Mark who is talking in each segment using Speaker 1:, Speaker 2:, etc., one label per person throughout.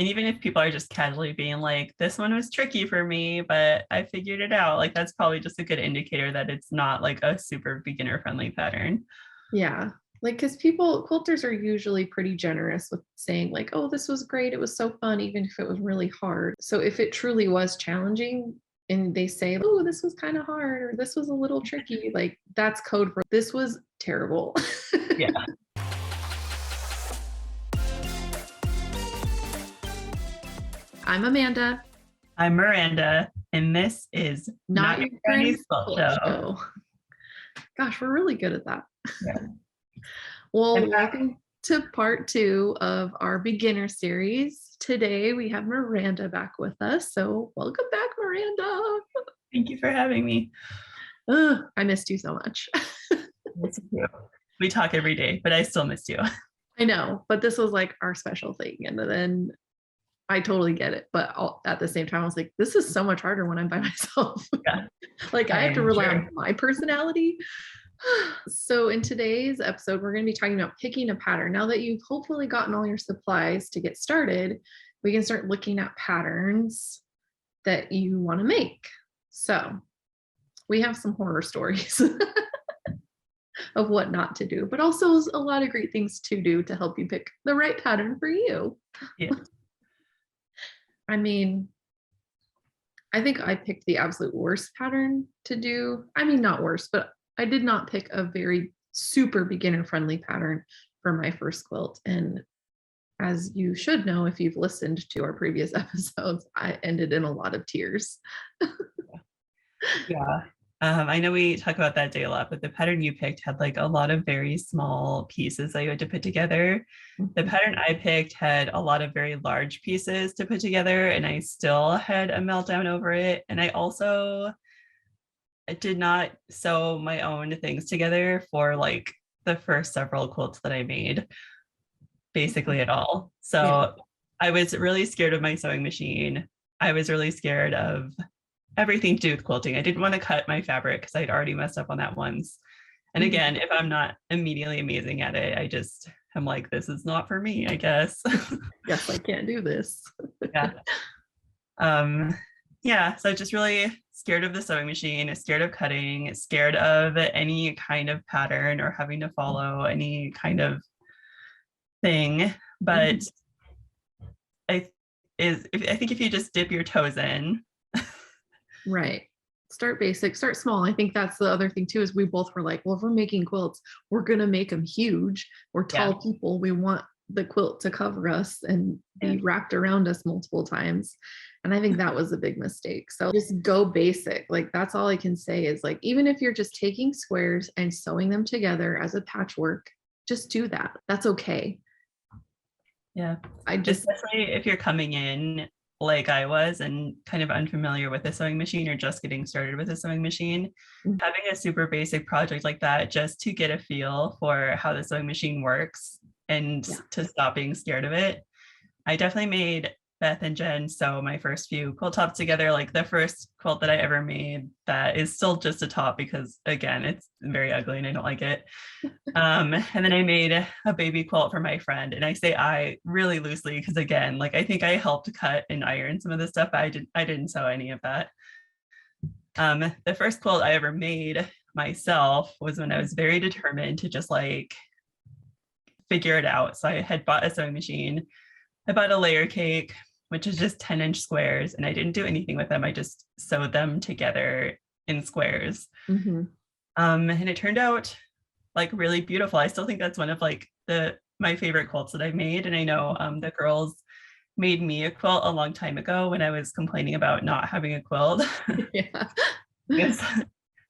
Speaker 1: And even if people are just casually being like, this one was tricky for me, but I figured it out, like that's probably just a good indicator that it's not like a super beginner friendly pattern.
Speaker 2: Yeah. Like, because quilters are usually pretty generous with saying, like, oh, this was great. It was so fun, even if it was really hard. So if it truly was challenging and they say, oh, this was kind of hard or this was a little tricky, like that's code for this was terrible.
Speaker 1: Yeah.
Speaker 2: I'm Amanda.
Speaker 1: I'm Myranda, and this is
Speaker 2: Not Your Granny's
Speaker 1: Quilt
Speaker 2: Quilt
Speaker 1: Show.
Speaker 2: Show. Gosh, we're really good at that.
Speaker 1: Yeah.
Speaker 2: Well, welcome to part 2 of our beginner series. Today we have Myranda back with us. So welcome back, Myranda.
Speaker 1: Thank you for having me.
Speaker 2: I missed you so much.
Speaker 1: We talk every day, but I still miss you.
Speaker 2: I know, but this was like our special thing. And then I totally get it. But at the same time, I was like, this is so much harder when I'm by myself.
Speaker 1: Yeah.
Speaker 2: Like I have to rely on my personality. So in today's episode, we're going to be talking about picking a pattern. Now that you've hopefully gotten all your supplies to get started, we can start looking at patterns that you want to make. So we have some horror stories of what not to do, but also a lot of great things to do to help you pick the right pattern for you.
Speaker 1: Yeah.
Speaker 2: I mean, I think I picked the absolute worst pattern to do. I mean, not worst, but I did not pick a very super beginner friendly pattern for my first quilt. And as you should know, if you've listened to our previous episodes, I ended in a lot of tears.
Speaker 1: Yeah. I know we talk about that day a lot, but the pattern you picked had like a lot of very small pieces that you had to put together. The pattern I picked had a lot of very large pieces to put together, and I still had a meltdown over it. And I did not sew my own things together for like the first several quilts that I made, basically at all. So yeah. I was really scared of my sewing machine. I was really scared of everything to do with quilting. I didn't want to cut my fabric because I'd already messed up on that once. And again, if I'm not immediately amazing at it, I'm like, this is not for me, I guess.
Speaker 2: Yes, I can't do this.
Speaker 1: Yeah. Yeah, so just really scared of the sewing machine, scared of cutting, scared of any kind of pattern or having to follow any kind of thing. But I think if you just dip your toes in.
Speaker 2: Right. Start basic, start small. I think that's the other thing too, is we both were like, well, if we're making quilts, we're going to make them huge. We're tall people. We want the quilt to cover us and be wrapped around us multiple times. And I think that was a big mistake. So just go basic. Like that's all I can say is like, even if you're just taking squares and sewing them together as a patchwork, just do that. That's okay.
Speaker 1: Yeah. Especially if you're coming in like I was and kind of unfamiliar with a sewing machine or just getting started with a sewing machine, having a super basic project like that just to get a feel for how the sewing machine works and to stop being scared of it. I definitely made Beth and Jen sew my first few quilt tops together, like the first quilt that I ever made that is still just a top because again, it's very ugly and I don't like it. And then I made a baby quilt for my friend, and I say I really loosely because again, like I think I helped cut and iron some of the stuff. I didn't sew any of that. The first quilt I ever made myself was when I was very determined to just like figure it out. So I had bought a sewing machine. I bought a layer cake, which is just 10-inch squares, and I didn't do anything with them. I just sewed them together in squares. And it turned out like really beautiful. I still think that's one of like my favorite quilts that I've made. And I know the girls made me a quilt a long time ago when I was complaining about not having a quilt.
Speaker 2: Yeah.
Speaker 1: It's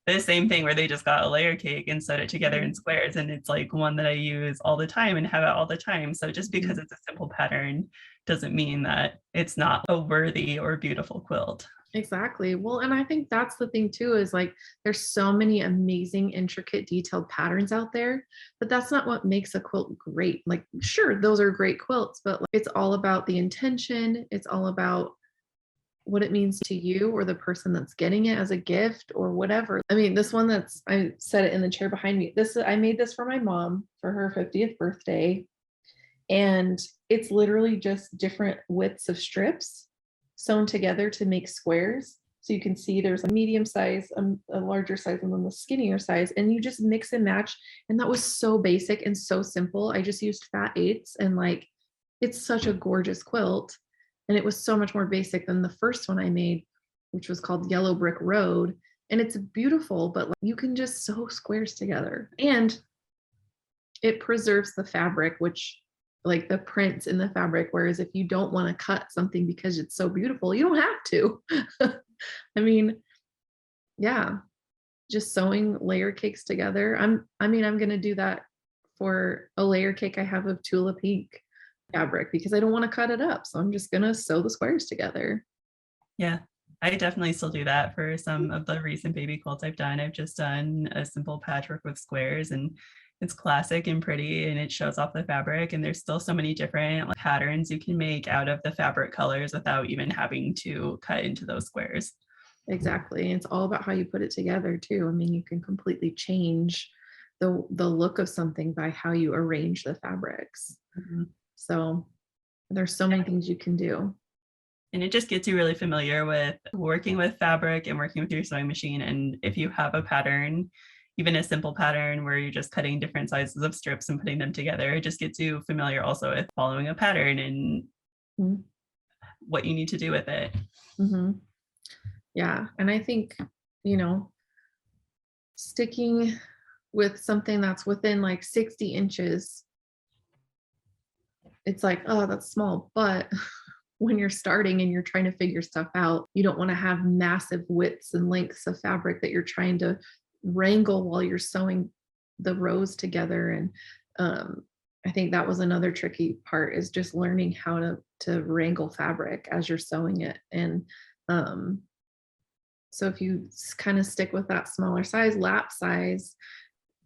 Speaker 1: the same thing where they just got a layer cake and sewed it together in squares. And it's like one that I use all the time and have it all the time. So just because it's a simple pattern doesn't mean that it's not a worthy or beautiful quilt.
Speaker 2: Exactly. Well, and I think that's the thing too, is like there's so many amazing, intricate, detailed patterns out there, but that's not what makes a quilt great. Like, sure, those are great quilts, but it's all about the intention. It's all about what it means to you or the person that's getting it as a gift or whatever. I mean, this one I set it in the chair behind me. I made this for my mom for her 50th birthday. And it's literally just different widths of strips sewn together to make squares. So you can see there's a medium size, a larger size, and then the skinnier size, and you just mix and match. And that was so basic and so simple. I just used fat eighths, and like, it's such a gorgeous quilt. And it was so much more basic than the first one I made, which was called Yellow Brick Road. And it's beautiful, but like, you can just sew squares together, and it preserves the fabric, which like the prints in the fabric. Whereas if you don't want to cut something because it's so beautiful, you don't have to. I mean, yeah, just sewing layer cakes together. I'm going to do that for a layer cake I have of Tula Pink fabric because I don't want to cut it up. So I'm just going to sew the squares together.
Speaker 1: Yeah, I definitely still do that for some of the recent baby quilts I've done. I've just done a simple patchwork with squares, and it's classic and pretty, and it shows off the fabric. And there's still so many different like, patterns you can make out of the fabric colors without even having to cut into those squares.
Speaker 2: Exactly. It's all about how you put it together too. I mean, you can completely change the look of something by how you arrange the fabrics. Mm-hmm. So there's so many things you can do.
Speaker 1: And it just gets you really familiar with working with fabric and working with your sewing machine. And if you have a pattern, even a simple pattern where you're just cutting different sizes of strips and putting them together, it just gets you familiar also with following a pattern and mm-hmm. what you need to do with it.
Speaker 2: Mm-hmm. Yeah. And I think, you know, sticking with something that's within like 60 inches, it's like, oh, that's small. But when you're starting and you're trying to figure stuff out, you don't want to have massive widths and lengths of fabric that you're trying to wrangle while you're sewing the rows together. And I think that was another tricky part, is just learning how to wrangle fabric as you're sewing it. And so if you kind of stick with that smaller size, lap size,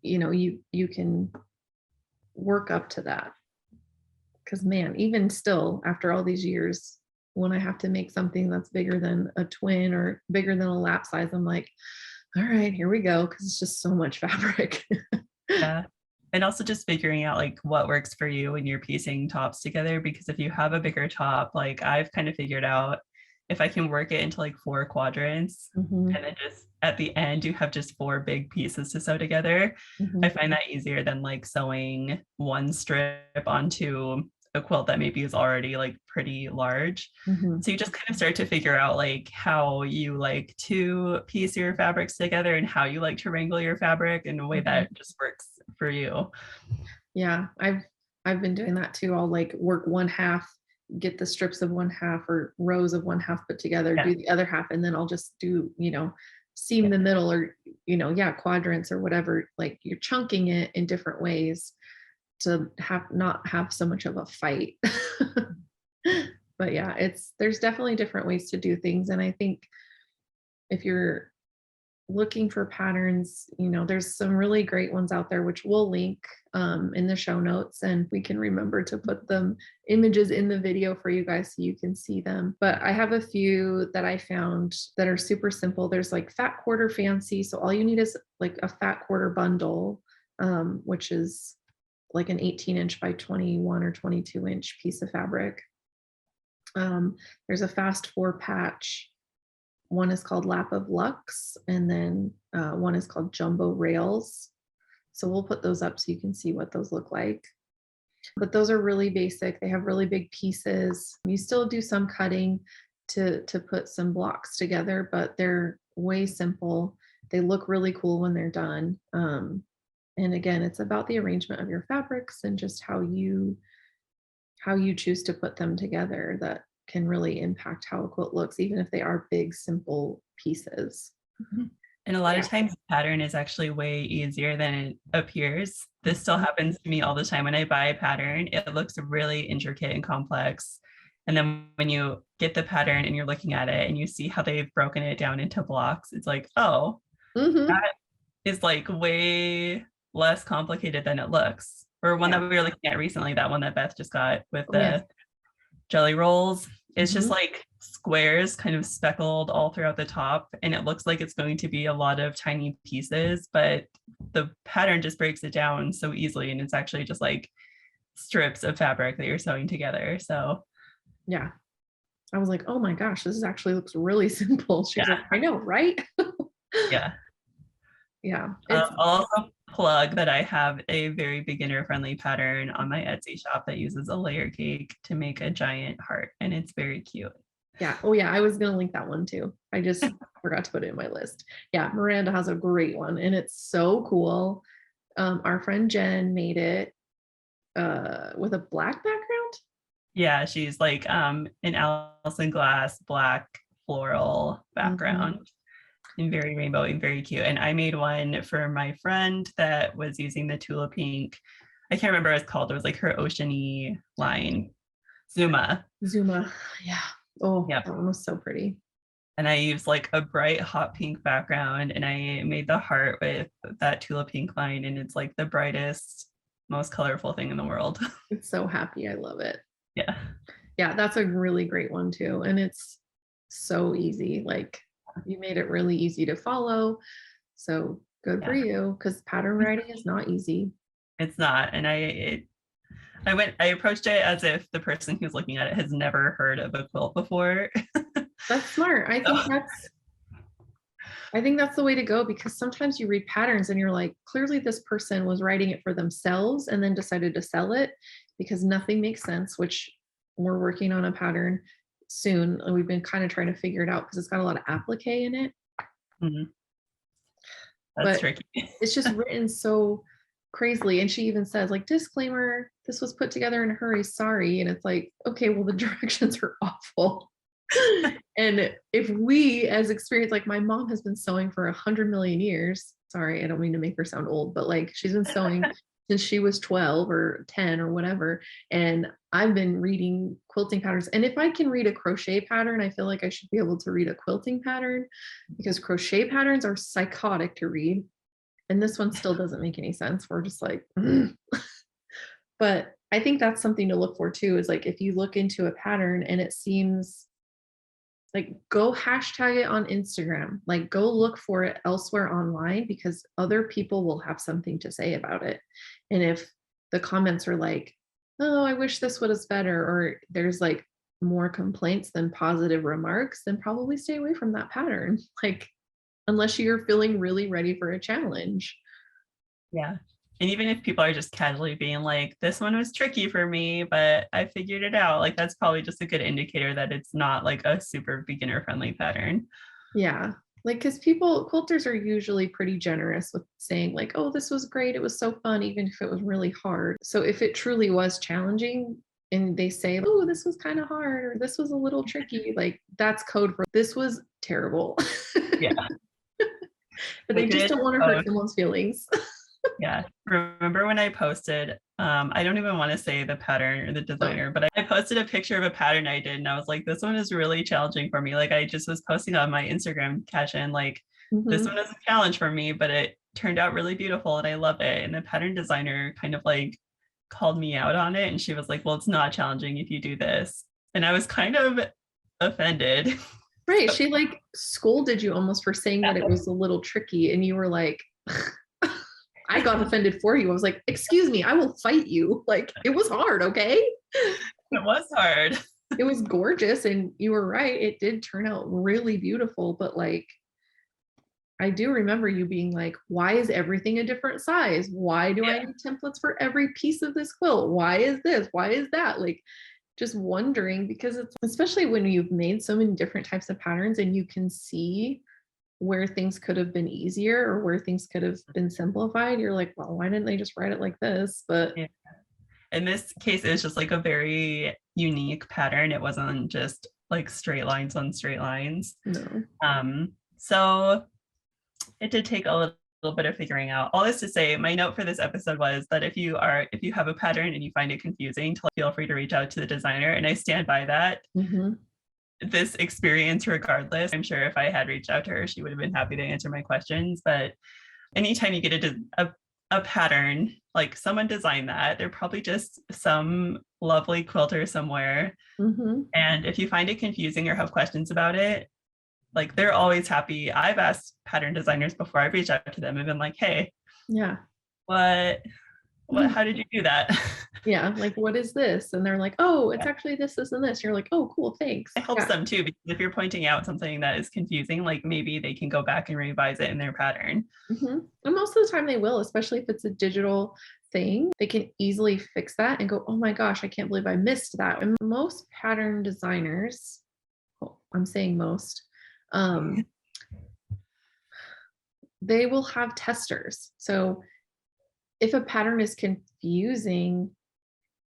Speaker 2: you know, you can work up to that. Because man, even still, after all these years, when I have to make something that's bigger than a twin or bigger than a lap size, I'm like, all right, here we go, because it's just so much fabric.
Speaker 1: Yeah. And also just figuring out like what works for you when you're piecing tops together, because if you have a bigger top, like I've kind of figured out, if I can work it into like 4 quadrants, mm-hmm. and then just at the end you have just 4 big pieces to sew together, mm-hmm. I find that easier than like sewing one strip onto a quilt that maybe is already like pretty large. Mm-hmm. So you just kind of start to figure out like how you like to piece your fabrics together and how you like to wrangle your fabric in a way mm-hmm. that just works for you. Yeah, I've been doing that too. I'll like work one half, get the strips of one half or rows of one half put together, do the other half, and then I'll just do, you know, seam the middle, or, you know, quadrants or whatever. Like you're chunking it in different ways to not have so much of a fight. But yeah, there's definitely different ways to do things. And I think if you're looking for patterns, you know, there's some really great ones out there, which we'll link in the show notes, and we can remember to put them images in the video for you guys so you can see them. But I have a few that I found that are super simple. There's like Fat Quarter Fancy. So all you need is like a fat quarter bundle, which is like an 18-inch by 21 or 22-inch piece of fabric. There's a Fast 4 patch. One is called Lap of Lux, and then one is called Jumbo Rails. So we'll put those up so you can see what those look like. But those are really basic. They have really big pieces. You still do some cutting to put some blocks together, but they're way simple. They look really cool when they're done. And again, it's about the arrangement of your fabrics and just how you choose to put them together that can really impact how a quilt looks, even if they are big, simple pieces. Mm-hmm. And a lot of times the pattern is actually way easier than it appears. This still happens to me all the time. When I buy a pattern, it looks really intricate and complex. And then when you get the pattern and you're looking at it and you see how they've broken it down into blocks, it's like, oh, mm-hmm. that is like way less complicated than it looks. Or one that we were looking at recently, that one that Beth just got with the jelly rolls. It's mm-hmm. just like squares kind of speckled all throughout the top, and it looks like it's going to be a lot of tiny pieces, but the pattern just breaks it down so easily, and it's actually just like strips of fabric that you're sewing together. So
Speaker 2: yeah, I was like, oh my gosh, this actually looks really simple. She was like, I know, right?
Speaker 1: Yeah.
Speaker 2: Yeah.
Speaker 1: I'll also plug that I have a very beginner friendly pattern on my Etsy shop that uses a layer cake to make a giant heart, and it's very cute.
Speaker 2: Yeah. Oh yeah, I was gonna link that one too. I just forgot to put it in my list. Yeah, Myranda has a great one, and it's so cool. Our friend Jen made it with a black background.
Speaker 1: Yeah, she's like an Alison Glass black floral background and very rainbow and very cute. And I made one for my friend that was using the Tula Pink. I can't remember what it's called. It was like her oceany line. Zuma.
Speaker 2: Yeah. Oh,
Speaker 1: Yep.
Speaker 2: that one was so pretty.
Speaker 1: And I used like a bright hot pink background, and I made the heart with that Tula Pink line, and it's like the brightest, most colorful thing in the world.
Speaker 2: It's so happy. I love it.
Speaker 1: Yeah.
Speaker 2: Yeah, that's a really great one too. And it's so easy. Like you made it really easy to follow. So good for you, because pattern writing is not easy.
Speaker 1: It's not. And I approached it as if the person who's looking at it has never heard of a quilt before.
Speaker 2: That's smart. I think that's the way to go, because sometimes you read patterns and you're like, clearly this person was writing it for themselves and then decided to sell it, because nothing makes sense, which we're working on a pattern soon. And we've been kind of trying to figure it out because it's got a lot of applique in it.
Speaker 1: Mm-hmm. That's tricky.
Speaker 2: It's just written so crazily. And she even says, like, disclaimer, this was put together in a hurry, sorry. And it's like, okay, well, the directions are awful. And if we as experienced, like my mom has been sewing for 100 million years. Sorry, I don't mean to make her sound old, but like she's been sewing since she was 12 or 10 or whatever. And I've been reading quilting patterns. And if I can read a crochet pattern, I feel like I should be able to read a quilting pattern, because crochet patterns are psychotic to read. And this one still doesn't make any sense. We're just like, but I think that's something to look for too, is like if you look into a pattern and it seems like, go hashtag it on Instagram, like go look for it elsewhere online, because other people will have something to say about it. And if the comments are like, oh, I wish this was better, or there's like more complaints than positive remarks, then probably stay away from that pattern. Like, unless you're feeling really ready for a challenge.
Speaker 1: Yeah. And even if people are just casually being like, this one was tricky for me, but I figured it out, like that's probably just a good indicator that it's not like a super beginner friendly pattern.
Speaker 2: Yeah. Like, because quilters are usually pretty generous with saying like, oh, this was great, it was so fun, even if it was really hard. So if it truly was challenging and they say, oh, this was kind of hard, or this was a little tricky, like that's code for this was terrible.
Speaker 1: Yeah.
Speaker 2: But they just don't want to hurt someone's feelings.
Speaker 1: Yeah. Remember when I posted, I don't even want to say the pattern or the designer, but I posted a picture of a pattern I did, and I was like, this one is really challenging for me. Like I just was posting on my Instagram caption, like this one is a challenge for me, but it turned out really beautiful and I love it. And the pattern designer kind of like called me out on it, and she was like, well, it's not challenging if you do this. And I was kind of offended.
Speaker 2: Right. She like scolded you almost for saying that it was a little tricky, and you were like, I got offended for you. I was like, excuse me, I will fight you. Like, it was hard, okay?
Speaker 1: It was hard.
Speaker 2: It was gorgeous, and you were right. It did turn out really beautiful, but like, I do remember you being like, why is everything a different size? Why do I need templates for every piece of this quilt? Why is this? Why is that? Like, just wondering, because it's especially when you've made so many different types of patterns and you can see where things could have been easier or where things could have been simplified, you're like, well, why didn't they just write it like this? But
Speaker 1: in this case, it's just like a very unique pattern. It wasn't just like straight lines on straight lines.
Speaker 2: No.
Speaker 1: So it did take a little bit of figuring out. All this to say, my note for this episode was that if you have a pattern and you find it confusing, feel free to reach out to the designer, and I stand by that. This experience regardless. I'm sure if I had reached out to her, she would have been happy to answer my questions. But anytime you get a pattern, like someone designed that, they're probably just some lovely quilter somewhere. And if you find it confusing or have questions about it, like they're always happy. I've asked pattern designers before, I've reached out to them and been like, hey, what how did you do that?
Speaker 2: Yeah, like, what is this? And they're like, oh, it's actually this, this, and this. You're like, oh, cool, thanks.
Speaker 1: It helps them too, because if you're pointing out something that is confusing, like maybe they can go back and revise it in their pattern.
Speaker 2: And most of the time they will, especially if it's a digital thing. They can easily fix that and go, oh my gosh, I can't believe I missed that. And most pattern designers, I'm saying most, they will have testers. So if a pattern is confusing,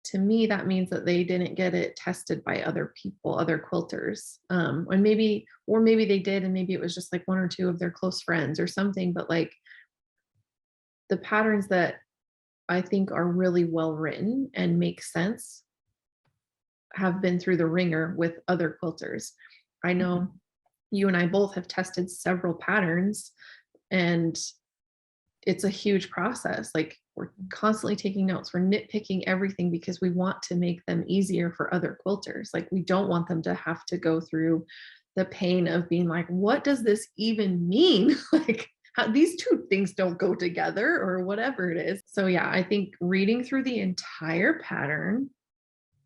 Speaker 2: to me, that means that they didn't get it tested by other people, other quilters. And maybe they did, and maybe it was just like one or two of their close friends or something. But like the patterns that I think are really well written and make sense have been through the ringer with other quilters. I know you and I both have tested several patterns, and it's a huge process. Like, we're constantly taking notes. We're nitpicking everything because we want to make them easier for other quilters. Like, we don't want them to have to go through the pain of being like, what does this even mean? Like, how these two things don't go together or whatever it is. So yeah, I think reading through the entire pattern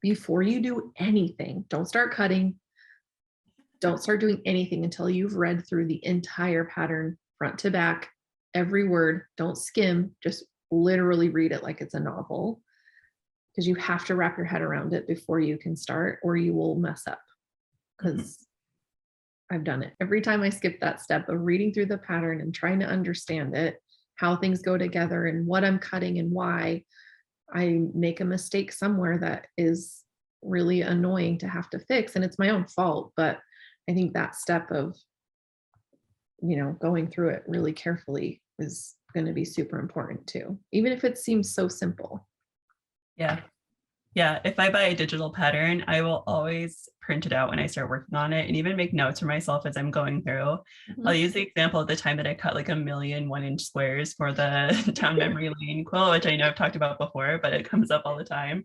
Speaker 2: before you do anything, don't start cutting, don't start doing anything until you've read through the entire pattern front to back, every word. Don't skim, just literally read it like it's a novel, because you have to wrap your head around it before you can start, or you will mess up. Because I've done it. Every time I skip that step of reading through the pattern and trying to understand it, how things go together and what I'm cutting and why, I make a mistake somewhere that is really annoying to have to fix. And it's my own fault. But I think that step of, going through it really carefully is going to be super important too, even if it seems so simple.
Speaker 1: Yeah, if I buy a digital pattern, I will always print it out when I start working on it, and even make notes for myself as I'm going through. I'll use the example of the time that I cut like 1,000,000 1-inch squares for the Town Memory Lane quilt, which I know I've talked about before, but it comes up all the time.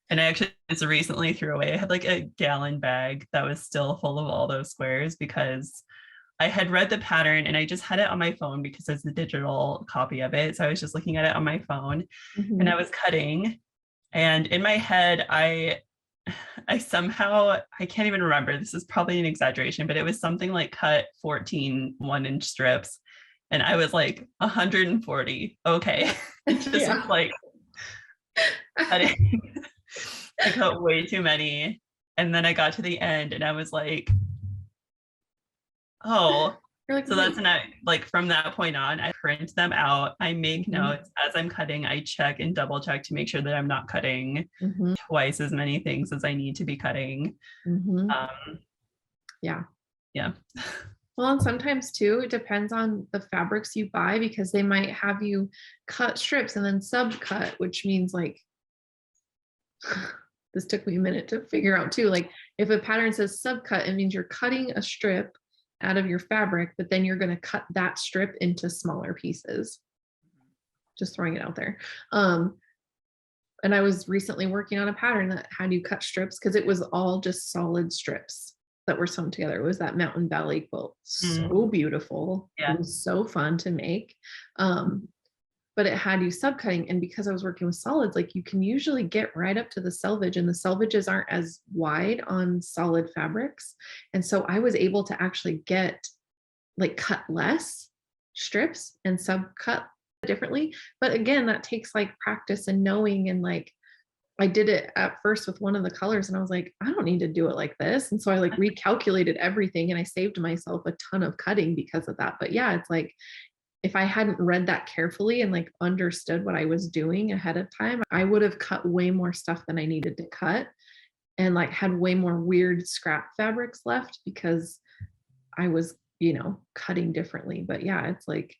Speaker 1: And I actually just recently threw away, I had like a gallon bag that was still full of all those squares, because I had read the pattern and I just had it on my phone because there's a digital copy of it. So I was just looking at it on my phone, and I was cutting. And in my head, I somehow, I can't even remember, this is probably an exaggeration, but it was something like cut 14 1-inch strips. And I was like, 140. Okay. It just was like cutting. I cut way too many. And then I got to the end and I was like, oh, like, so that's not like, from that point on, I print them out. I make notes as I'm cutting. I check and double check to make sure that I'm not cutting twice as many things as I need to be cutting.
Speaker 2: Yeah.
Speaker 1: Yeah.
Speaker 2: Well, and sometimes too, it depends on the fabrics you buy, because they might have you cut strips and then subcut, which means like, this took me a minute to figure out too. Like, if a pattern says subcut, it means you're cutting a strip out of your fabric, but then you're going to cut that strip into smaller pieces. Just throwing it out there. And I was recently working on a pattern that had you cut strips, because it was all just solid strips that were sewn together. It was that Mountain Valley quilt. So beautiful. Yeah. It was so fun to make. But it had you subcutting. And because I was working with solids, like, you can usually get right up to the selvage, and the selvages aren't as wide on solid fabrics. And so I was able to actually cut less strips and subcut differently. But again, that takes like practice and knowing. And like, I did it at first with one of the colors and I was like, I don't need to do it like this. And so I like recalculated everything, and I saved myself a ton of cutting because of that. But yeah, it's like, if I hadn't read that carefully and like understood what I was doing ahead of time, I would have cut way more stuff than I needed to cut, and like had way more weird scrap fabrics left because I was, cutting differently. But yeah, it's like,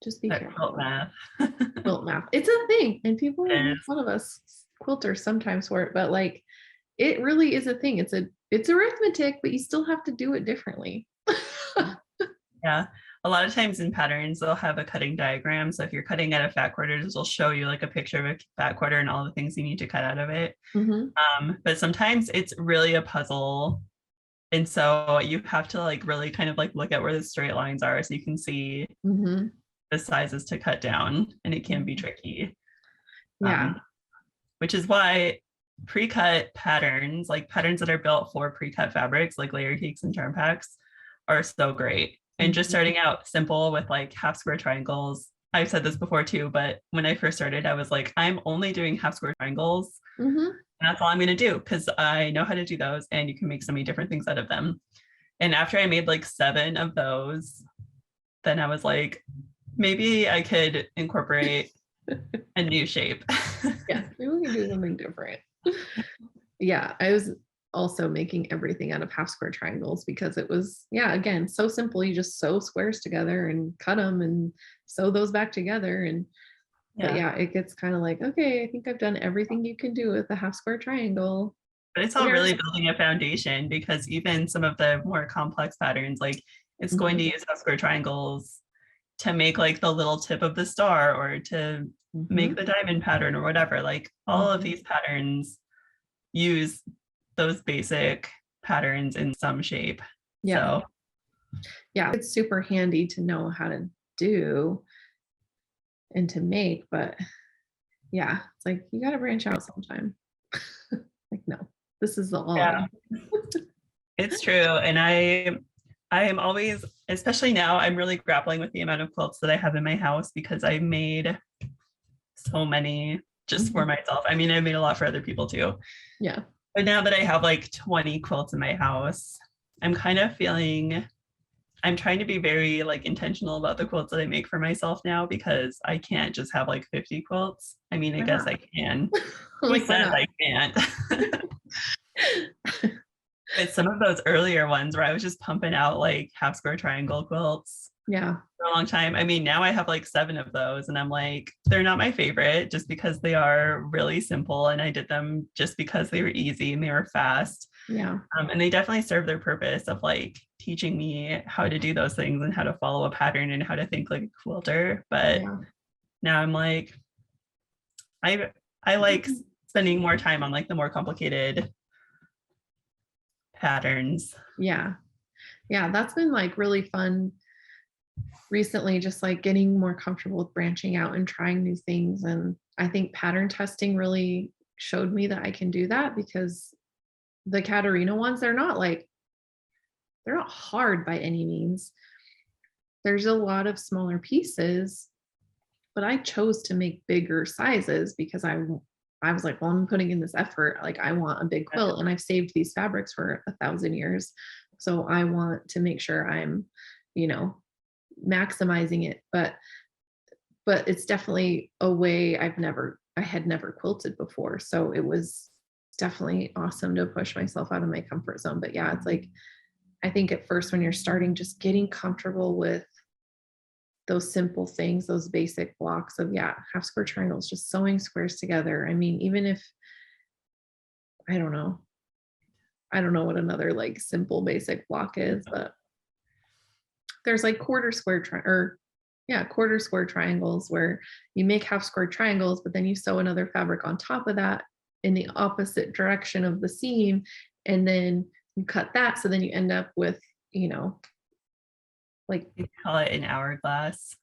Speaker 2: just be careful.
Speaker 1: Quilt math.
Speaker 2: Quilt math. It's a thing. And people make fun of us quilters sometimes for it, but like, it really is a thing. It's arithmetic, but you still have to do it differently.
Speaker 1: Yeah. A lot of times in patterns, they'll have a cutting diagram. So if you're cutting out of fat quarters, they'll show you like a picture of a fat quarter and all the things you need to cut out of it. But sometimes it's really a puzzle. And so you have to like really kind of like look at where the straight lines are so you can see the sizes to cut down, and it can be tricky.
Speaker 2: Yeah.
Speaker 1: Which is why pre-cut patterns, like patterns that are built for pre-cut fabrics, like layer cakes and charm packs, are so great. And just starting out simple with like half square triangles. I've said this before too, but when I first started, I was like, I'm only doing half square triangles. And that's all I'm going to do because I know how to do those and you can make so many different things out of them. And after I made like 7 of those, then I was like, maybe I could incorporate a new shape.
Speaker 2: Yeah, maybe we can do something different. Yeah, I was also making everything out of half square triangles because it was, yeah, again, so simple. You just sew squares together and cut them and sew those back together. And but yeah, it gets kind of like, okay, I think I've done everything you can do with a half square triangle.
Speaker 1: But it's all really building a foundation because even some of the more complex patterns, like it's going to use half square triangles to make like the little tip of the star or to make the diamond pattern or whatever. Like all of these patterns use those basic patterns in some shape.
Speaker 2: Yeah.
Speaker 1: So
Speaker 2: yeah, it's super handy to know how to do and to make, but yeah, it's like you got to branch out sometime. Like, no, this is the all.
Speaker 1: Yeah. It's true. And I am always, especially now, I'm really grappling with the amount of quilts that I have in my house because I made so many just for myself. I mean, I made a lot for other people too.
Speaker 2: Yeah.
Speaker 1: But now that I have like 20 quilts in my house, I'm kind of feeling, I'm trying to be very like intentional about the quilts that I make for myself now because I can't just have like 50 quilts. I mean, I guess I can. Who says I can't? But some of those earlier ones where I was just pumping out like half square triangle quilts for a long time. I mean, now I have like 7 of those and I'm like, they're not my favorite just because they are really simple and I did them just because they were easy and they were fast.
Speaker 2: Yeah.
Speaker 1: And they definitely serve their purpose of like teaching me how to do those things and how to follow a pattern and how to think like a quilter. But now I'm like, I like spending more time on like the more complicated patterns.
Speaker 2: Yeah. That's been like really fun recently, just like getting more comfortable with branching out and trying new things. And I think pattern testing really showed me that I can do that because the Katarina ones, they're not hard by any means. There's a lot of smaller pieces, but I chose to make bigger sizes because I was like, well, I'm putting in this effort. Like I want a big quilt and I've saved these fabrics for 1,000 years. So I want to make sure I'm, maximizing it. But it's definitely a way I had never quilted before. So it was definitely awesome to push myself out of my comfort zone. But yeah, it's like, I think at first when you're starting, just getting comfortable with those simple things, those basic blocks of half square triangles, just sewing squares together. I mean, even if I don't know what another like simple basic block is, but there's like quarter square triangles where you make half square triangles, but then you sew another fabric on top of that in the opposite direction of the seam, and then you cut that, so then you end up with like
Speaker 1: you call it an hourglass.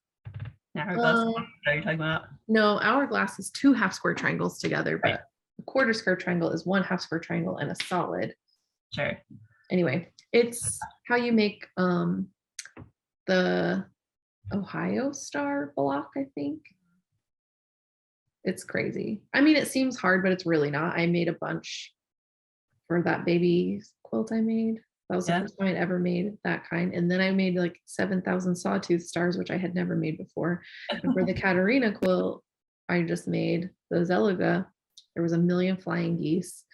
Speaker 1: What are you talking about?
Speaker 2: No, hourglass is 2 half square triangles together, but a quarter square triangle is 1 half square triangle and a solid.
Speaker 1: Sure.
Speaker 2: Anyway, it's how you make the Ohio Star block, I think. It's crazy. I mean, it seems hard, but it's really not. I made a bunch for that baby quilt I made. That was the first time I'd ever made that kind. And then I made like 7,000 sawtooth stars, which I had never made before. And for the Katarina quilt, I just made the Zeluga. There was 1,000,000 flying geese.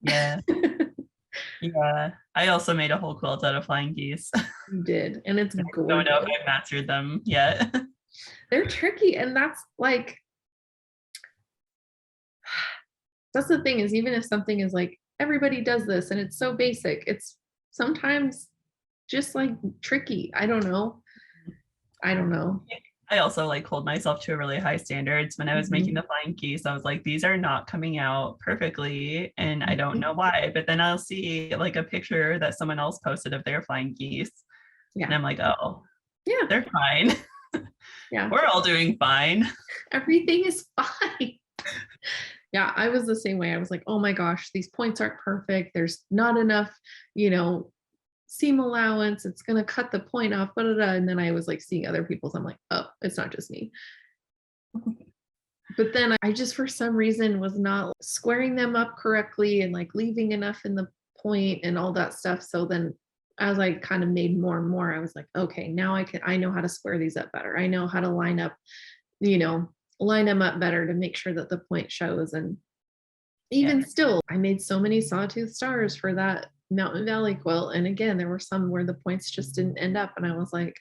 Speaker 1: Yeah. I also made a whole quilt out of flying geese.
Speaker 2: You did. And it's gorgeous.
Speaker 1: I don't know if I've mastered them yet.
Speaker 2: They're tricky. And that's the thing is, even if something is like, everybody does this and it's so basic, it's sometimes just like tricky. I don't know.
Speaker 1: I also like hold myself to a really high standards. When I was making the flying geese, I was like, these are not coming out perfectly and I don't know why. But then I'll see like a picture that someone else posted of their flying geese and I'm like, oh yeah, they're fine.
Speaker 2: Yeah.
Speaker 1: We're all doing fine.
Speaker 2: Everything is fine. Yeah, I was the same way. I was like, oh my gosh, these points aren't perfect. There's not enough, seam allowance. It's going to cut the point off. Blah, blah, blah. And then I was like seeing other people's. I'm like, oh, it's not just me. But then I just, for some reason, was not squaring them up correctly and like leaving enough in the point and all that stuff. So then as I kind of made more and more, I was like, okay, now I know how to square these up better. I know how to line them up better to make sure that the point shows. And even still, I made so many sawtooth stars for that Mountain Valley quilt. And again, there were some where the points just didn't end up. And I was like,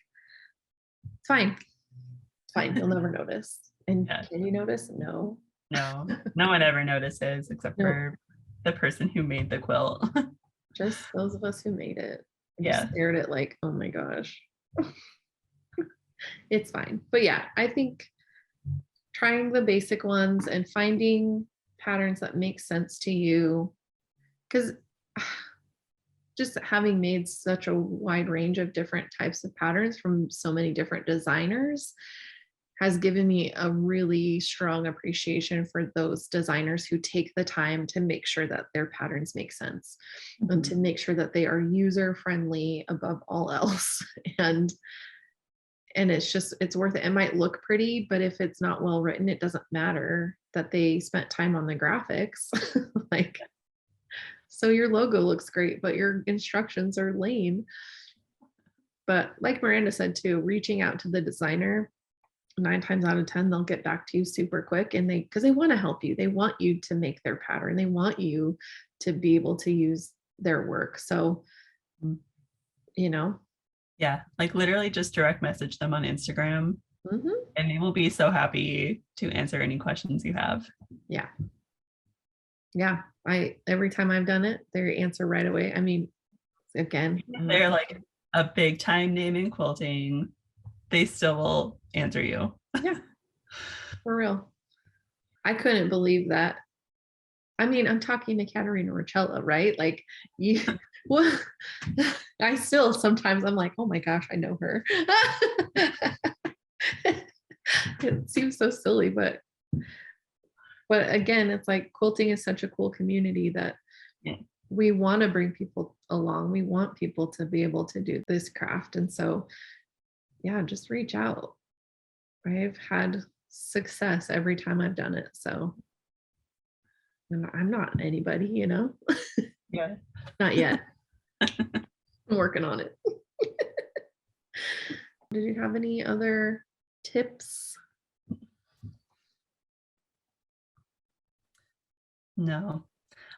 Speaker 2: it's fine. It's fine. You'll never notice. And can you notice? No.
Speaker 1: No one ever notices except for the person who made the quilt.
Speaker 2: Just those of us who made it. Just stared at like, oh my gosh. It's fine. But yeah, I think trying the basic ones and finding patterns that make sense to you, because just having made such a wide range of different types of patterns from so many different designers has given me a really strong appreciation for those designers who take the time to make sure that their patterns make sense and to make sure that they are user friendly above all else. And it's worth it. It might look pretty, but if it's not well written, it doesn't matter that they spent time on the graphics. Like, so your logo looks great, but your instructions are lame. But like Myranda said too, reaching out to the designer, 9 times out of 10, they'll get back to you super quick, and because they want to help you. They want you to make their pattern. They want you to be able to use their work. So,
Speaker 1: Yeah, like literally just direct message them on Instagram, and they will be so happy to answer any questions you have.
Speaker 2: Yeah. Every time I've done it, they answer right away. I mean, again,
Speaker 1: they're like a big time name in quilting, they still will answer you.
Speaker 2: Yeah, for real. I couldn't believe that. I mean, I'm talking to Katerina Rochella, right? Like, well, I still sometimes I'm like, oh my gosh, I know her. It seems so silly, but again, it's like quilting is such a cool community that we want to bring people along. We want people to be able to do this craft. And so, yeah, just reach out. I've had success every time I've done it. So I'm not anybody,
Speaker 1: Yeah.
Speaker 2: Not yet. I'm working on it. Did you have any other tips?
Speaker 1: No.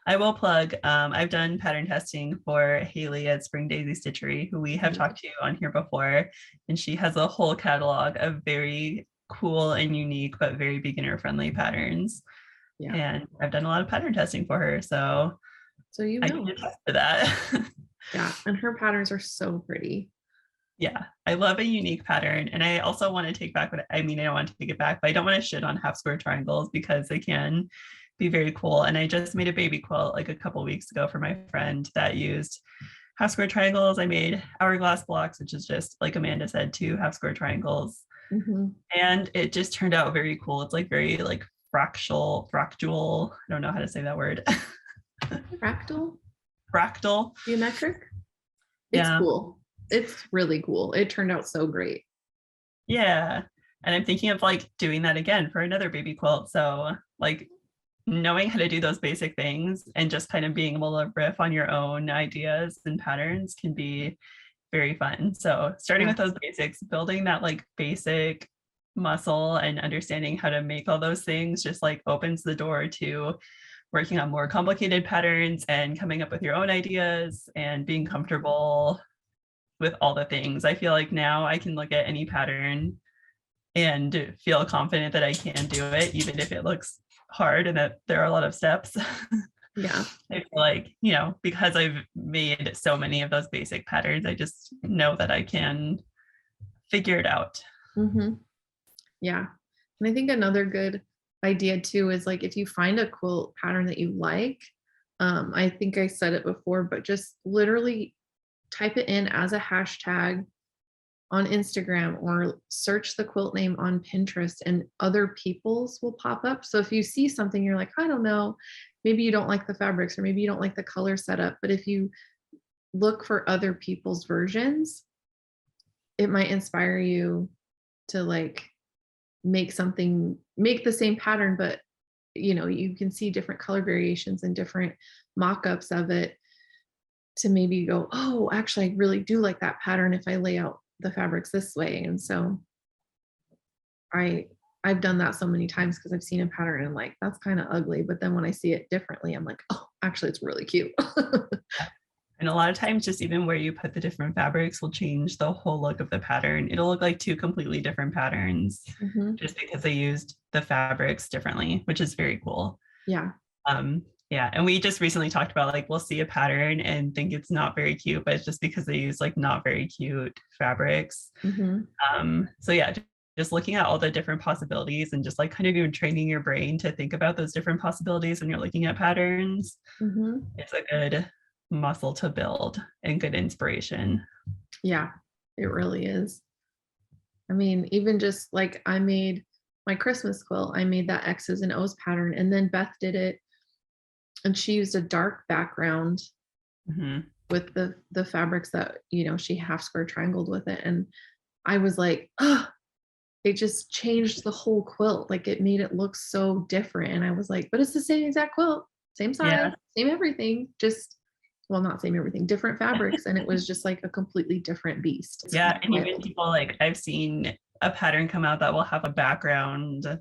Speaker 1: I will plug, I've done pattern testing for Haley at Spring Daisy Stitchery, who we have talked to on here before, and she has a whole catalog of very cool and unique but very beginner friendly patterns. Yeah. And I've done a lot of pattern testing for her, so I can attest to that.
Speaker 2: Yeah, and her patterns are so pretty.
Speaker 1: Yeah, I love a unique pattern, and I also want to take back I don't want to take it back, but I don't want to shit on half square triangles because they can be very cool. And I just made a baby quilt like a couple weeks ago for my friend that used half square triangles. I made hourglass blocks, which is just like Amanda said, 2 half square triangles. And it just turned out very cool. It's like very like fractal. I don't know how to say that word. Fractal.
Speaker 2: Geometric. It's cool. It's really cool. It turned out so great.
Speaker 1: Yeah. And I'm thinking of like doing that again for another baby quilt. So like knowing how to do those basic things and just kind of being able to riff on your own ideas and patterns can be very fun. So starting with those basics, building that like basic muscle and understanding how to make all those things just like opens the door to working on more complicated patterns and coming up with your own ideas and being comfortable with all the things. I feel like now I can look at any pattern and feel confident that I can do it, even if it looks hard and that there are a lot of steps.
Speaker 2: Yeah.
Speaker 1: I feel like, because I've made so many of those basic patterns, I just know that I can figure it out.
Speaker 2: Yeah. And I think another good idea too is like if you find a quilt pattern that you like, I think I said it before, but just literally type it in as a hashtag on Instagram or search the quilt name on Pinterest, and other people's will pop up. So if you see something, you're like, I don't know, maybe you don't like the fabrics, or maybe you don't like the color setup, but if you look for other people's versions, it might inspire you to like make the same pattern, but you can see different color variations and different mock-ups of it, to maybe go, oh, actually, I really do like that pattern if I lay out the fabrics this way. And so I've done that so many times, because I've seen a pattern and like, that's kind of ugly. But then when I see it differently, I'm like, oh, actually, it's really cute.
Speaker 1: And a lot of times, just even where you put the different fabrics will change the whole look of the pattern. It'll look like two completely different patterns just because they used the fabrics differently, which is very cool.
Speaker 2: Yeah.
Speaker 1: Yeah. And we just recently talked about like, we'll see a pattern and think it's not very cute, but it's just because they use like not very cute fabrics. So yeah, just looking at all the different possibilities and just like kind of even training your brain to think about those different possibilities when you're looking at patterns. It's a good muscle to build and good inspiration.
Speaker 2: Yeah, it really is. I mean, even just like I made my Christmas quilt, I made that X's and O's pattern, and then Beth did it, and she used a dark background with the fabrics that she half square triangled with it, and I was like, oh, it just changed the whole quilt. Like it made it look so different, and I was like, but it's the same exact quilt, same size, same everything, just well, not same everything, different fabrics, and it was just like a completely different beast.
Speaker 1: Yeah, and even people like I've seen a pattern come out that will have a background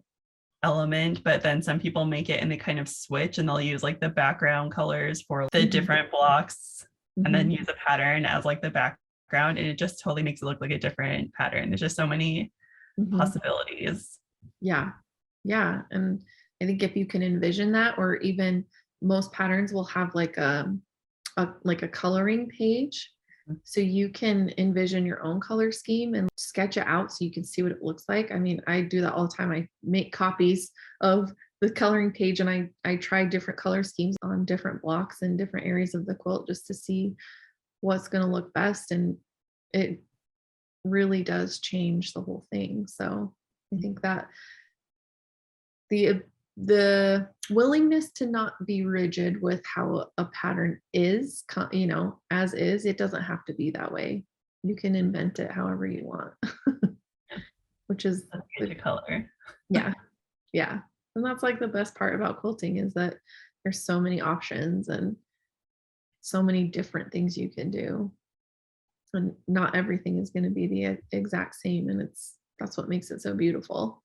Speaker 1: element, but then some people make it and they kind of switch, and they'll use like the background colors for the different blocks and then use a pattern as like the background, and it just totally makes it look like a different pattern. There's just so many possibilities. Yeah,
Speaker 2: and I think if you can envision that, or even most patterns will have like a coloring page, so you can envision your own color scheme and sketch it out so you can see what it looks like. I mean, I do that all the time. I make copies of the coloring page, and I try different color schemes on different blocks and different areas of the quilt just to see what's going to look best, and it really does change the whole thing. So I think that the willingness to not be rigid with how a pattern is, as is, it doesn't have to be that way. You can invent it however you want, which is
Speaker 1: the color.
Speaker 2: Yeah. And that's like the best part about quilting, is that there's so many options and so many different things you can do. And not everything is going to be the exact same. And that's what makes it so beautiful.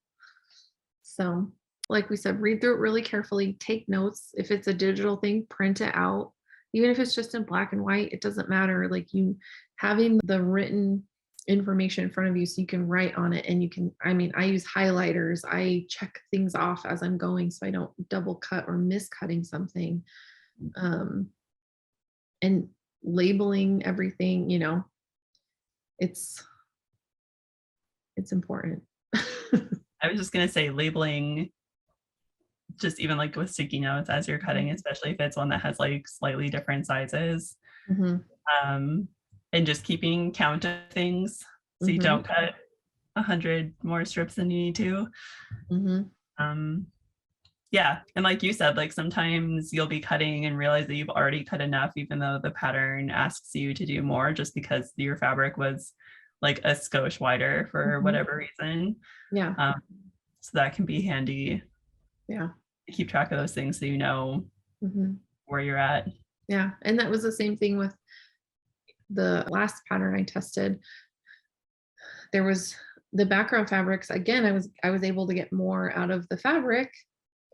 Speaker 2: So like we said, read through it really carefully, take notes. If it's a digital thing, print it out. Even if it's just in black and white, it doesn't matter. Like you having the written information in front of you so you can write on it, and I use highlighters. I check things off as I'm going so I don't double cut or miscutting something. And labeling everything, it's important.
Speaker 1: I was just going to say labeling, just even like with sticky notes as you're cutting, especially if it's one that has like slightly different sizes, and just keeping count of things so you don't cut 100 more strips than you need to. Yeah, and like you said, like sometimes you'll be cutting and realize that you've already cut enough, even though the pattern asks you to do more, just because your fabric was like a skosh wider for whatever reason. So that can be handy. To keep track of those things so you know where you're at.
Speaker 2: Yeah, and that was the same thing with the last pattern I tested. There was the background fabrics. Again, I was able to get more out of the fabric,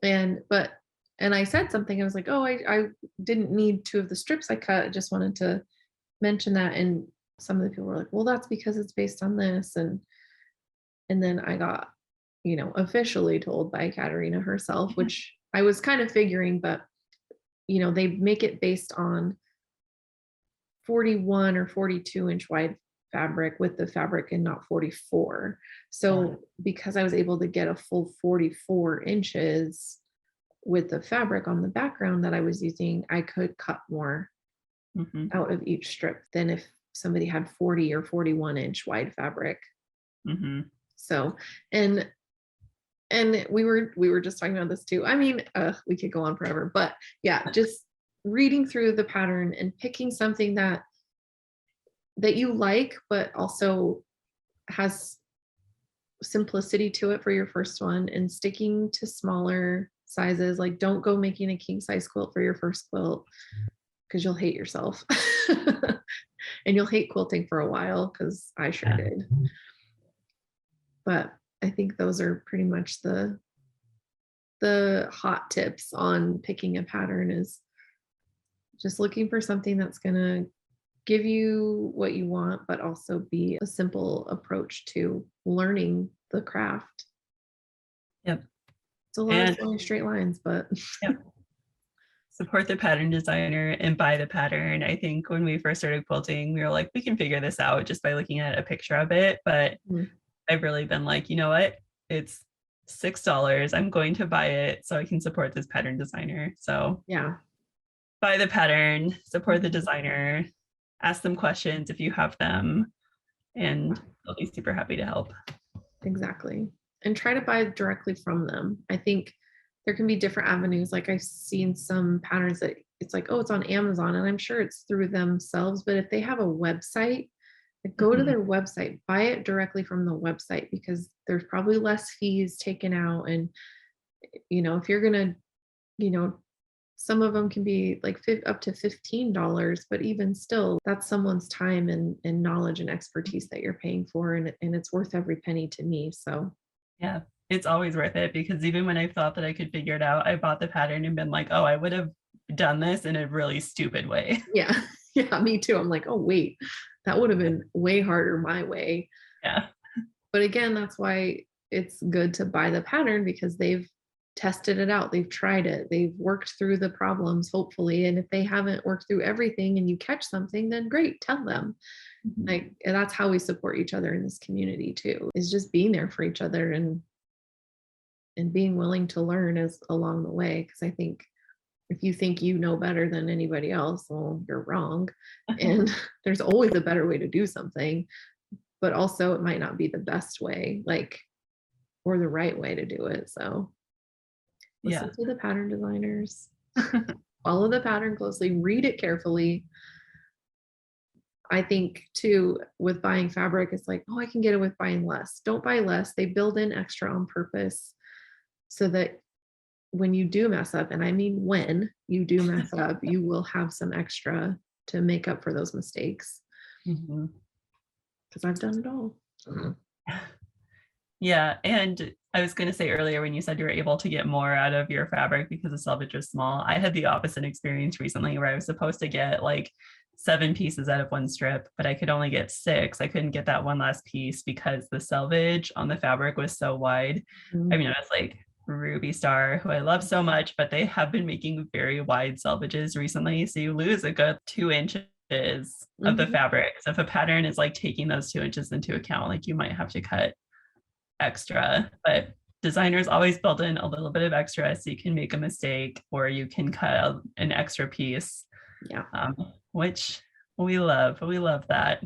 Speaker 2: and I said something. I was like, oh, I didn't need 2 of the strips I cut. I just wanted to mention that. And some of the people were like, well, that's because it's based on this. And then I got, officially told by Katerina herself, which I was kind of figuring, but they make it based on 41 or 42 inch wide fabric with the fabric and not 44. So because I was able to get a full 44 inches with the fabric on the background that I was using, I could cut more out of each strip than if somebody had 40 or 41 inch wide fabric.
Speaker 1: Mm-hmm.
Speaker 2: So, and we were just talking about this too. I mean, we could go on forever, but yeah, just reading through the pattern and picking something that you like, but also has simplicity to it for your first one, and sticking to smaller sizes. Like, don't go making a king size quilt for your first quilt, because you'll hate yourself. And you'll hate quilting for a while, because I sure did. But I think those are pretty much the hot tips on picking a pattern, is just looking for something that's going to give you what you want, but also be a simple approach to learning the craft.
Speaker 1: Yep.
Speaker 2: It's a lot of flowing straight lines, but
Speaker 1: yep. Support the pattern designer and buy the pattern. I think when we first started quilting, we were like, we can figure this out just by looking at a picture of it. But I've really been like, you know what? It's $6. I'm going to buy it so I can support this pattern designer. So
Speaker 2: yeah,
Speaker 1: buy the pattern, support the designer, ask them questions if you have them, and they'll be super happy to help.
Speaker 2: Exactly. And try to buy directly from them. I think there can be different avenues. Like, I've seen some patterns that it's like, oh, it's on Amazon, and I'm sure it's through themselves, but if they have a website, go to their website, buy it directly from the website, because there's probably less fees taken out. And, if you're going to, some of them can be like up to $15, but even still, that's someone's time and knowledge and expertise that you're paying for. And it's worth every penny to me. So
Speaker 1: yeah, it's always worth it, because even when I thought that I could figure it out, I bought the pattern and been like, oh, I would have done this in a really stupid way.
Speaker 2: Yeah. Yeah, me too. I'm like, oh, wait, that would have been way harder my way.
Speaker 1: Yeah.
Speaker 2: But again, that's why it's good to buy the pattern, because they've tested it out. They've tried it. They've worked through the problems, hopefully. And if they haven't worked through everything and you catch something, then great, tell them. Like, and that's how we support each other in this community too, is just being there for each other and being willing to learn as along the way. Because I think if you think you know better than anybody else, well, you're wrong. And there's always a better way to do something, but also it might not be the best way, like, or the right way to do it. So listen to the pattern designers, follow the pattern closely, read it carefully. I think too, with buying fabric, it's like, oh, I can get it with buying less. Don't buy less. They build in extra on purpose so that when you do mess up, and I mean when you do mess up, you will have some extra to make up for those mistakes. Because I've done it all.
Speaker 1: Yeah, and I was going to say earlier, when you said you were able to get more out of your fabric because the selvage was small, I had the opposite experience recently, where I was supposed to get like 7 pieces out of one strip, but I could only get 6. I couldn't get that one last piece because the selvage on the fabric was so wide. I mean, it was like Ruby Star, who I love so much, but they have been making very wide selvages recently, so you lose a good 2 inches of the fabric. So if a pattern is like taking those 2 inches into account, like, you might have to cut extra. But designers always build in a little bit of extra, so you can make a mistake or you can cut an extra piece. Which we love that.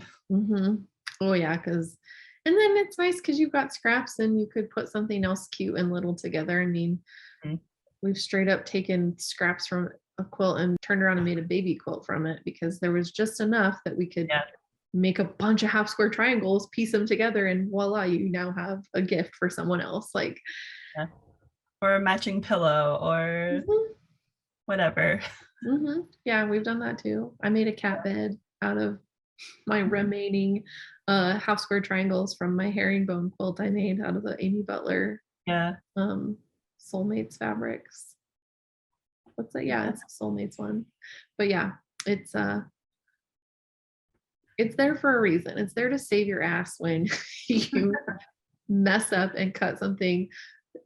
Speaker 2: Oh yeah, because, and then it's nice because you've got scraps and you could put something else cute and little together. I mean, we've straight up taken scraps from a quilt and turned around and made a baby quilt from it, because there was just enough that we could make a bunch of half square triangles, piece them together, and voila, you now have a gift for someone else. Like,
Speaker 1: or a matching pillow or whatever.
Speaker 2: Yeah, we've done that too. I made a cat bed out of my remaining half square triangles from my herringbone quilt I made out of the Amy Butler Soulmates fabrics. What's that? Yeah, it's a Soulmates one. But yeah, it's there for a reason. It's there to save your ass when you mess up and cut something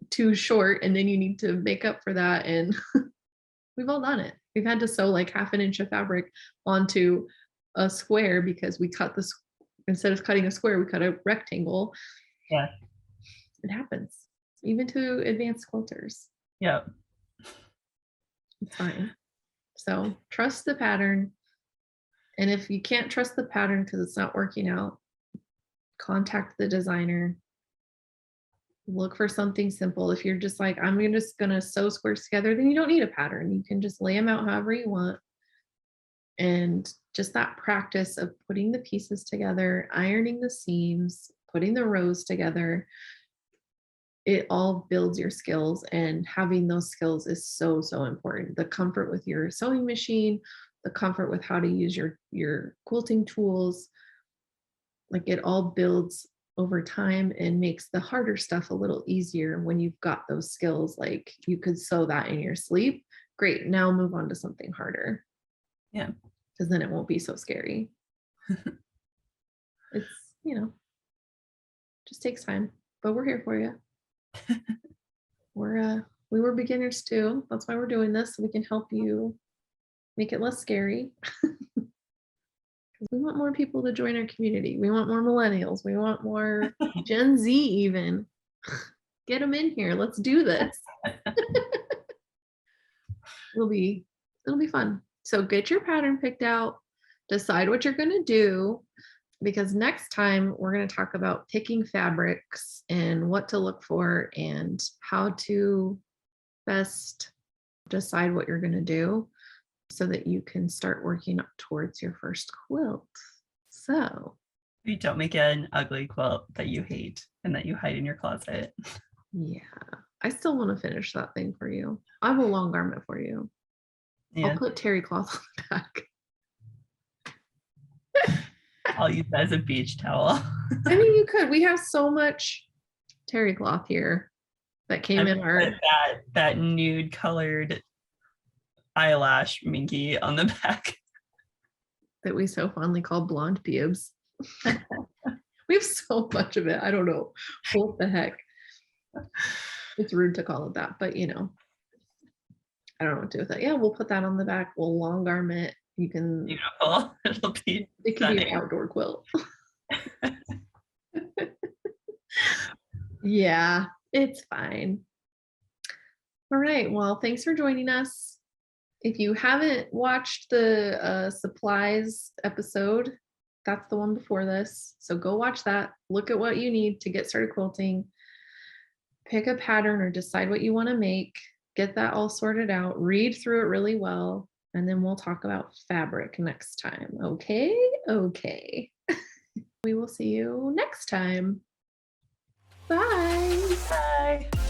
Speaker 2: too short, and then you need to make up for that. And we've all done it. We've had to sew like half an inch of fabric onto a square because we cut this, instead of cutting a square, we cut a rectangle.
Speaker 1: Yeah.
Speaker 2: It happens, even to advanced quilters.
Speaker 1: Yeah.
Speaker 2: It's fine. So trust the pattern. And if you can't trust the pattern because it's not working out, contact the designer. Look for something simple. If you're just like, I'm just gonna sew squares together, then you don't need a pattern. You can just lay them out however you want. And just that practice of putting the pieces together, ironing the seams, putting the rows together, it all builds your skills, and having those skills is so, so important. The comfort with your sewing machine, the comfort with how to use your quilting tools, like it all builds over time and makes the harder stuff a little easier when you've got those skills. Like you could sew that in your sleep. Great, now move on to something harder.
Speaker 1: Yeah.
Speaker 2: Because then it won't be so scary. It's, just takes time, but we're here for you. We were beginners too. That's why we're doing this, so we can help you make it less scary. We want more people to join our community. We want more millennials. We want more Gen Z even. Get them in here. Let's do this. It'll be fun. So get your pattern picked out. Decide what you're going to do, because next time we're going to talk about picking fabrics and what to look for and how to best decide what you're going to do so that you can start working up towards your first quilt. So
Speaker 1: you don't make an ugly quilt that you hate and that you hide in your closet.
Speaker 2: Yeah, I still want to finish that thing for you. I have a long garment for you. Yeah. I'll put terry cloth on the back.
Speaker 1: I'll use that as a beach towel.
Speaker 2: I mean, you could. We have so much terry cloth here that came in our
Speaker 1: that nude colored eyelash minky on the back
Speaker 2: that we so fondly call blonde pubes. We have so much of it. I don't know what the heck. It's rude to call it that, but I don't know what to do with it. Yeah, we'll put that on the back. We'll long garment. You can.
Speaker 1: Beautiful.
Speaker 2: It could be an outdoor quilt. Yeah, it's fine. All right. Well, thanks for joining us. If you haven't watched the supplies episode, that's the one before this. So go watch that. Look at what you need to get started quilting. Pick a pattern or decide what you want to make. Get that all sorted out. Read through it really well. And then we'll talk about fabric next time. Okay? Okay. We will see you next time. Bye.
Speaker 1: Bye.